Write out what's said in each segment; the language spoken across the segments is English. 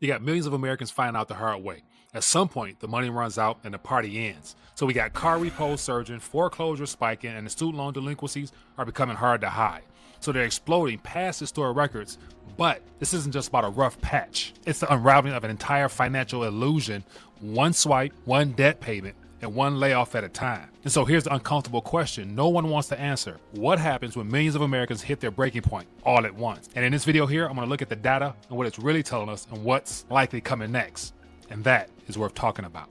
You got millions of Americans finding out the hard way. At some point, the money runs out and the party ends. So we got car repos surging, foreclosures spiking, and the student loan delinquencies are becoming hard to hide. So they're exploding past historic records. But this isn't just about a rough patch. It's the unraveling of an entire financial illusion, one swipe, one debt payment, and one layoff at a time. And so here's the uncomfortable question no one wants to answer. What happens when millions of Americans hit their breaking point all at once? And in this video here, I'm gonna look at the data and what it's really telling us and what's likely coming next. And that is worth talking about.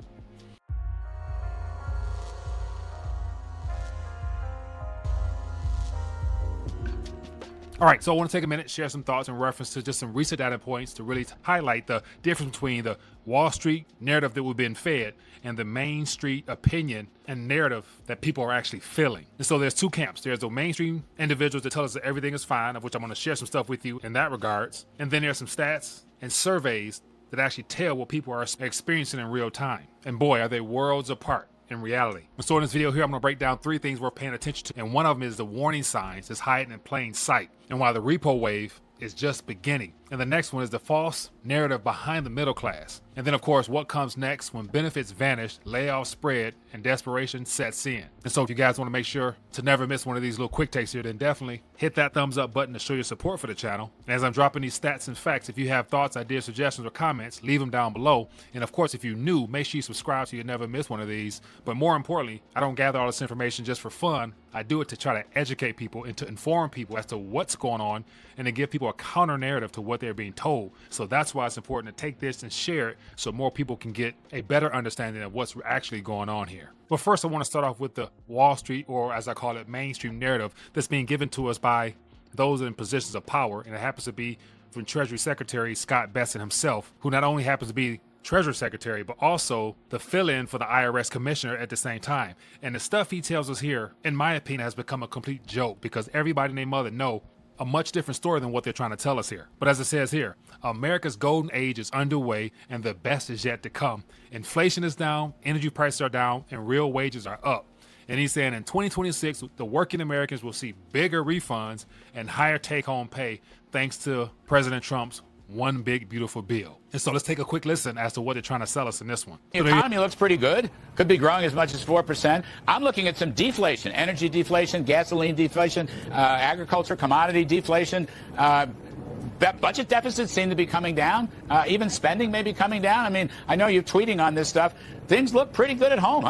All right, so I want to take a minute, share some thoughts in reference to just some recent data points to really highlight the difference between the Wall Street narrative that we've been fed and the Main Street opinion and narrative that people are actually feeling. And so there's two camps. There's the mainstream individuals that tell us that everything is fine, of which I'm going to share some stuff with you in that regards. And then there's some stats and surveys that actually tell what people are experiencing in real time. And boy, are they worlds apart in reality. So in this video here, I'm gonna break down three things worth paying attention to. And one of them is the warning signs that's hiding in plain sight. And while the repo wave is just beginning. And the next one is the false narrative behind the middle class. And then of course, what comes next when benefits vanish, layoffs spread, and desperation sets in. And so if you guys wanna make sure to never miss one of these little quick takes here, then definitely hit that thumbs up button to show your support for the channel. And as I'm dropping these stats and facts, if you have thoughts, ideas, suggestions, or comments, leave them down below. And of course, if you're new, make sure you subscribe so you never miss one of these. But more importantly, I don't gather all this information just for fun. I do it to try to educate people and to inform people as to what's going on and to give people a counter narrative to what they're being told. So that's why it's important to take this and share it so more people can get a better understanding of what's actually going on here. But first, I want to start off with the Wall Street, or as I call it, mainstream narrative that's being given to us by those in positions of power. And it happens to be from Treasury Secretary Scott Bessent himself, who not only happens to be Treasury Secretary, but also the fill-in for the IRS Commissioner at the same time. And the stuff he tells us here, in my opinion, has become a complete joke because everybody and their mother know a much different story than what they're trying to tell us here. But as it says here, America's golden age is underway and the best is yet to come. Inflation is down, energy prices are down, and real wages are up. And he's saying in 2026, the working Americans will see bigger refunds and higher take-home pay thanks to President Trump's one big beautiful bill. And so let's take a quick listen as to what they're trying to sell us in this one. The economy looks pretty good. Could be growing as much as 4%. I'm looking at some deflation, energy deflation, gasoline deflation, agriculture, commodity deflation. Budget deficits seem to be coming down. Even spending may be coming down. I mean, I know you're tweeting on this stuff. Things look pretty good at home,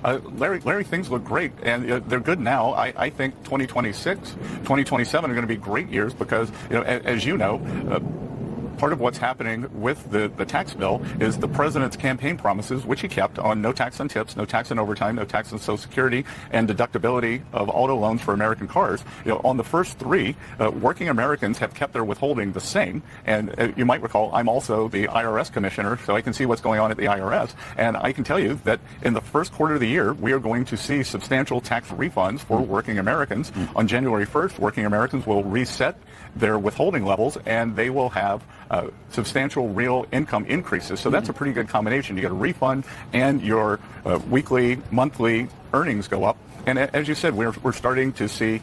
huh? Larry, things look great, and they're good now. I think 2026, 2027 are going to be great years because, as you know, part of what's happening with the tax bill is the president's campaign promises, which he kept on no tax on tips, no tax on overtime, no tax on Social Security, and deductibility of auto loans for American cars. On the first three, working Americans have kept their withholding the same. And you might recall, I'm also the IRS commissioner, so I can see what's going on at the IRS. And I can tell you that in the first quarter of the year, we are going to see substantial tax refunds for working Americans. On January 1st, working Americans will reset their withholding levels, and they will have substantial real income increases. So that's a pretty good combination. You get a refund and your weekly, monthly earnings go up. And as you said, we're starting to see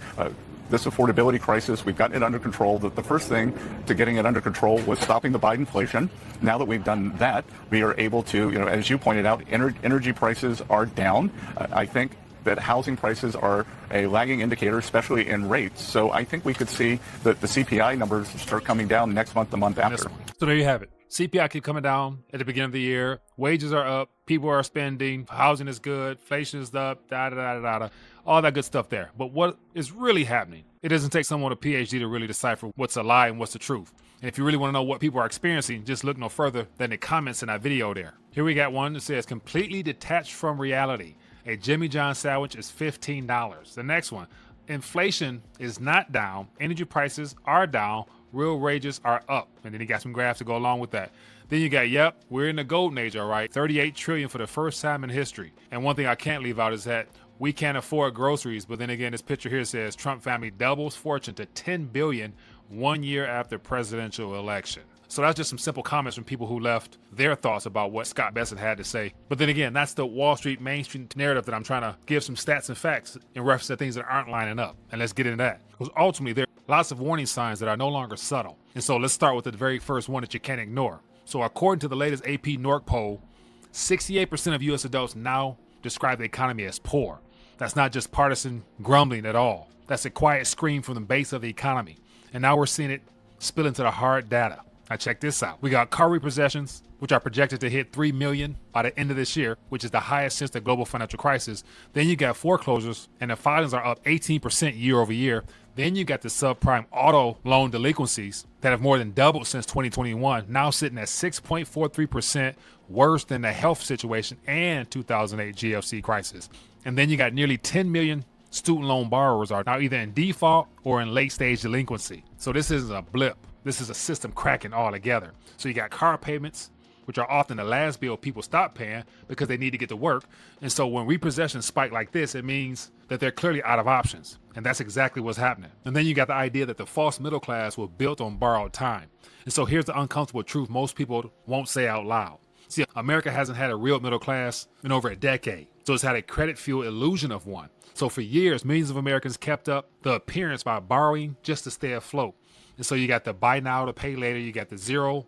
this affordability crisis. We've gotten it under control. The first thing to getting it under control was stopping the Biden inflation. Now that we've done that, we are able to, as you pointed out, energy prices are down. I think that housing prices are a lagging indicator, especially in rates. So I think we could see that the CPI numbers start coming down next month, the month after. So there you have it. CPI keep coming down at the beginning of the year. Wages are up. People are spending. Housing is good. Inflation is up. All that good stuff there. But what is really happening? It doesn't take someone with a PhD to really decipher what's a lie and what's the truth. And if you really want to know what people are experiencing, just look no further than the comments in that video there. Here we got one that says, completely detached from reality. A Jimmy John sandwich is $15. The next one, inflation is not down. Energy prices are down. Real wages are up. And then he got some graphs to go along with that. Then you got, yep, we're in the golden age, all right. 38 trillion for the first time in history. And one thing I can't leave out is that we can't afford groceries. But then again, this picture here says Trump family doubles fortune to 10 billion 1 year after presidential election. So that's just some simple comments from people who left their thoughts about what Scott Bessent had to say. But then again, that's the Wall Street mainstream narrative that I'm trying to give some stats and facts in reference to things that aren't lining up. And let's get into that. Because ultimately, there are lots of warning signs that are no longer subtle. And so let's start with the very first one that you can't ignore. So according to the latest AP NORC poll, 68% of U.S. adults now describe the economy as poor. That's not just partisan grumbling at all. That's a quiet scream from the base of the economy. And now we're seeing it spill into the hard data. Now check this out. We got car repossessions, which are projected to hit 3 million by the end of this year, which is the highest since the global financial crisis. Then you got foreclosures, and the filings are up 18% year over year. Then you got the subprime auto loan delinquencies that have more than doubled since 2021, now sitting at 6.43%, worse than the health situation and 2008 GFC crisis. And then you got nearly 10 million student loan borrowers are now either in default or in late stage delinquency. So this isn't a blip. This is a system cracking altogether. So you got car payments, which are often the last bill people stop paying because they need to get to work. And so when repossessions spike like this, it means that they're clearly out of options. And that's exactly what's happening. And then you got the idea that the false middle class was built on borrowed time. And so here's the uncomfortable truth most people won't say out loud. See, America hasn't had a real middle class in over a decade. So it's had a credit-fueled illusion of one. So for years, millions of Americans kept up the appearance by borrowing just to stay afloat. And so you got the buy now to pay later, you got the 0%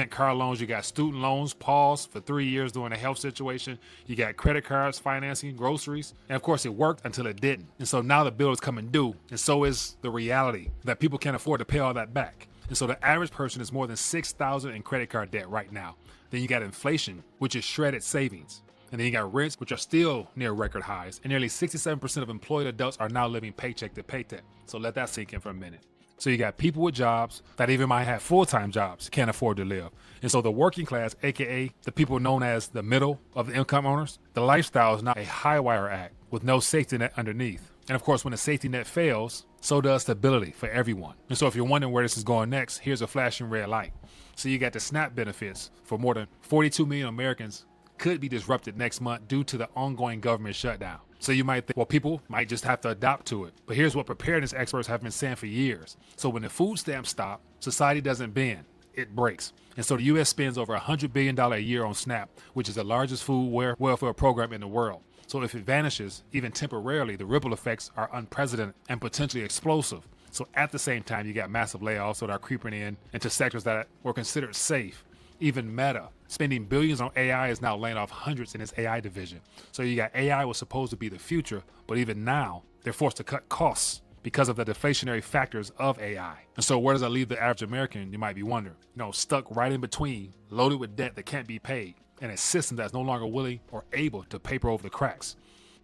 car loans, you got student loans paused for 3 years during the health situation, you got credit cards, financing, groceries, and of course it worked until it didn't. And so now the bill is coming due, and so is the reality that people can't afford to pay all that back. And so the average person is more than $6,000 in credit card debt right now. Then you got inflation, which is shredded savings. And then you got rents, which are still near record highs. And nearly 67% of employed adults are now living paycheck to paycheck. So let that sink in for a minute. So you got people with jobs that even might have full-time jobs, can't afford to live. And so the working class, AKA the people known as the middle of the income earners, the lifestyle is now a high wire act with no safety net underneath. And of course, when the safety net fails, so does stability for everyone. And so if you're wondering where this is going next, here's a flashing red light. So you got the SNAP benefits for more than 42 million Americans could be disrupted next month due to the ongoing government shutdown. So you might think, well, people might just have to adapt to it. But here's what preparedness experts have been saying for years. So when the food stamps stop, society doesn't bend, it breaks. And so the U.S. spends over $100 billion a year on SNAP, which is the largest food welfare program in the world. So if it vanishes, even temporarily, the ripple effects are unprecedented and potentially explosive. So at the same time, you got massive layoffs that are creeping in into sectors that were considered safe. Even Meta, spending billions on AI, is now laying off hundreds in its AI division. So you got AI was supposed to be the future, but even now, they're forced to cut costs because of the deflationary factors of AI. And so where does that leave the average American, you might be wondering? Stuck right in between, loaded with debt that can't be paid, and a system that's no longer willing or able to paper over the cracks.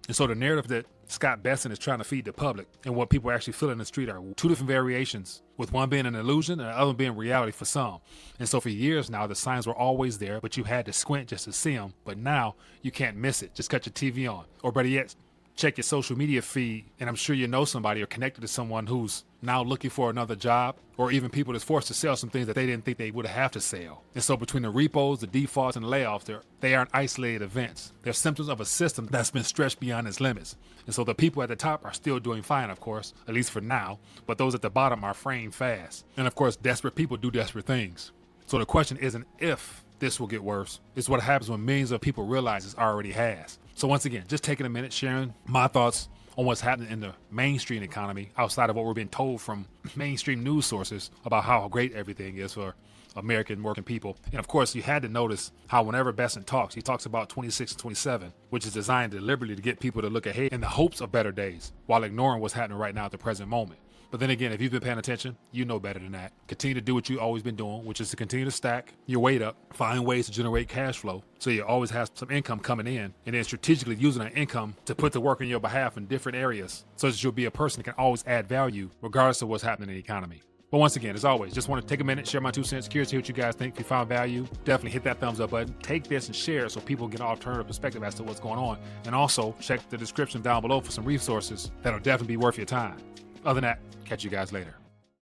And so the narrative that Scott Besson is trying to feed the public and what people actually feel in the street are two different variations, with one being an illusion and the other being reality for some. And so for years now, the signs were always there, but you had to squint just to see them. But now you can't miss it. Just cut your TV on. Or better yet, check your social media feed, and I'm sure you know somebody or connected to someone who's now looking for another job, or even people that's forced to sell some things that they didn't think they would have to sell. And so between the repos, the defaults, and the layoffs, they aren't isolated events. They're symptoms of a system that's been stretched beyond its limits. And so the people at the top are still doing fine, of course, at least for now, but those at the bottom are fraying fast. And of course, desperate people do desperate things. So the question isn't if this will get worse, it's what happens when millions of people realize it already has. So once again, just taking a minute, sharing my thoughts on what's happening in the mainstream economy outside of what we're being told from mainstream news sources about how great everything is for American working people. And of course, you had to notice how whenever Besson talks, he talks about 26 and 27, which is designed deliberately to get people to look ahead in the hopes of better days while ignoring what's happening right now at the present moment. But then again, if you've been paying attention, you know better than that. Continue to do what you've always been doing, which is to continue to stack your weight up, find ways to generate cash flow so you always have some income coming in, and then strategically using that income to put to work on your behalf in different areas so that you'll be a person that can always add value regardless of what's happening in the economy. But once again, as always, just want to take a minute, share my 2 cents. Curious to hear what you guys think. If you found value, definitely hit that thumbs up button. Take this and share it so people get an alternative perspective as to what's going on. And also check the description down below for some resources that'll definitely be worth your time. Other than that, catch you guys later.